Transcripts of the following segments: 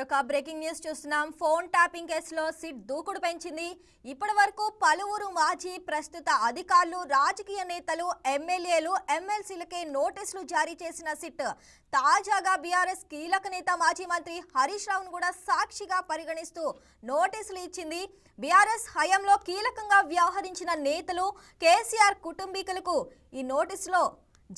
మరొక breaking news చూస్తున్నాం. Phone tapping కేసులో సిట్ దూకుడు పెంచింది. ఇప్పటి వరకు పలువురు మాజీ ప్రస్తుత అధికారులు, రాజకీయ నేతలు, ఎమ్మెల్యేలు, ఎమ్మెల్సీలకే నోటీసులు జారీ చేసిన సిట్ తాజాగా బీఆర్ఎస్ కీలక నేత మాజీ మంత్రి హరీష్ రావును కూడా సాక్షిగా పరిగణిస్తూ నోటీసులు ఇచ్చింది. బీఆర్ఎస్ హయాంలో కీలకంగా వ్యవహరించిన నేతలు, కేసీఆర్ కుటుంబీకులకు ఈ నోటీసులో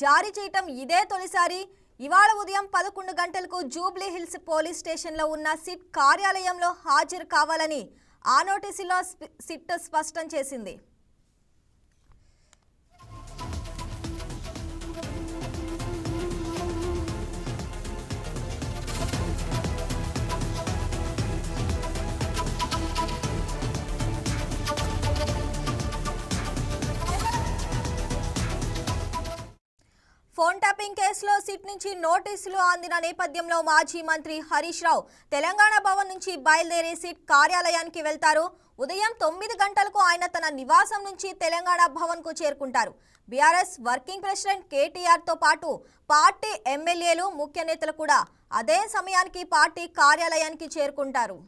జారీ చేయటం ఇదే తొలిసారి. ఇవాళ ఉదయం 11 గంటలకు జూబ్లీ హిల్స్ పోలీస్ స్టేషన్లో ఉన్న సిట్ కార్యాలయంలో హాజరు కావాలని ఆ నోటీసులో సిట్ స్పష్టం చేసింది. ఫోన్ ట్యాపింగ్ కేసులో సిట్ నుంచి నోటీసులు అందిన నేపథ్యంలో మాజీ మంత్రి హరీష్ రావు తెలంగాణ భవన్ నుంచి బయలుదేరి సిట్ కార్యాలయానికి వెళ్తారు. ఉదయం 9 గంటలకు ఆయన తన నివాసం నుంచి తెలంగాణ భవన్ కు చేరుకుంటారు. బీఆర్ఎస్ వర్కింగ్ ప్రెసిడెంట్ కేటీఆర్ తో పాటు పార్టీ ఎమ్మెల్యేలు, ముఖ్య నేతలు కూడా అదే సమయానికి పార్టీ కార్యాలయానికి చేరుకుంటారు.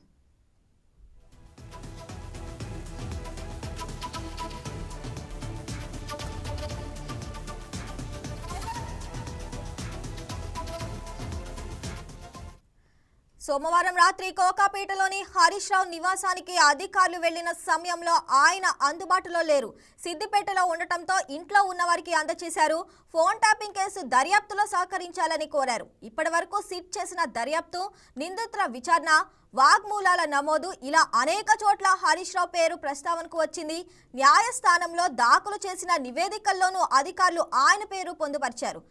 సోమవారం రాత్రి కోకాపేటలోని హరీష్ రావు నివాసానికి అధికారులు వెళ్లిన సమయంలో ఆయన అందుబాటులో లేరు. సిద్దిపేటలో ఉండటంతో ఇంట్లో ఉన్నవారికి అందజేశారు. ఫోన్ ట్యాపింగ్ కేసు దర్యాప్తులో సహకరించాలని కోరారు. ఇప్పటి వరకు సిట్ చేసిన దర్యాప్తు, నిందితుల విచారణ, వాగ్మూలాల నమోదు ఇలా అనేక చోట్ల హరీష్ రావు పేరు ప్రస్తావనకు వచ్చింది. న్యాయస్థానంలో దాఖలు చేసిన నివేదికల్లోనూ అధికారులు ఆయన పేరు పొందుపరిచారు.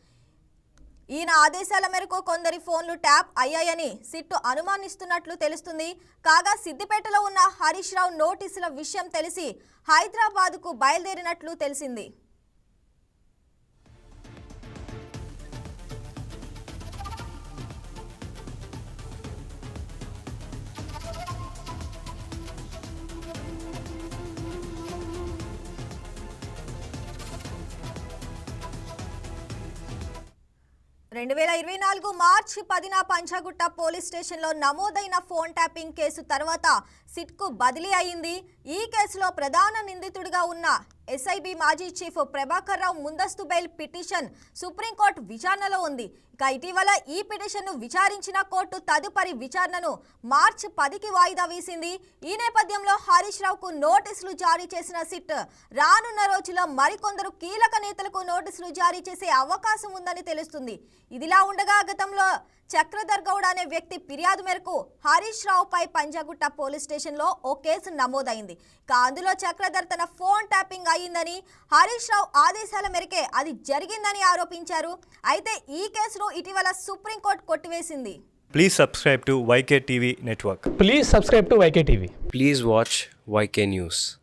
ఈయన ఆదేశాల మేరకు కొందరి ఫోన్లు ట్యాప్ అయ్యాయని సిట్టు అనుమానిస్తున్నట్లు తెలుస్తుంది. కాగా సిద్దిపేటలో ఉన్న హరీష్ రావు నోటీసుల విషయం తెలిసి హైదరాబాద్కు బయలుదేరినట్లు తెలిసింది. మార్చి 10న పంజాగుట్ట పోలీస్ స్టేషన్లో నమోదైన ఫోన్ ట్యాపింగ్ కేసు తర్వాత సిట్కు బదిలీ అయింది. ఈ కేసులో ప్రధాన నిందితుడిగా ఉన్న ఎస్ఐబి మాజీ చీఫ్ ప్రభాకర్ రావు ముందస్తు బెయిల్ పిటిషన్ సుప్రీంకోర్టు విచారణలో ఉంది. ఇక ఇటీవల ఈ పిటిషన్ను విచారించిన కోర్టు తదుపరి విచారణను మార్చి 10కి వాయిదా వేసింది. ఈ నేపథ్యంలో హరీష్ రావుకు నోటీసులు జారీ చేసిన సిట్ రానున్న రోజుల్లో మరికొందరు కీలక నేతలకు నోటీసులు జారీ చేసే అవకాశం ఉందని తెలుస్తుంది. ఇదిలా ఉండగా గతంలో చక్రధర్ గౌడ్ అనే వ్యక్తి ఫిర్యాదు మేరకు హరీష్ రావుపై పంజాగుట్ట పోలీస్ స్టేషన్లో ఓ కేసు నమోదైంది. అందులో చక్రధర్ తన ఫోన్ ట్యాపింగ్ అయ్యిందని, హరీష్ రావు ఆదేశాల మేరకే అది జరిగిందని ఆరోపించారు. అయితే ఈ కేసును ఇటీవల సుప్రీంకోర్టు కొట్టివేసింది. Please subscribe to YK TV Network. Please subscribe to YK TV. Please watch YK News.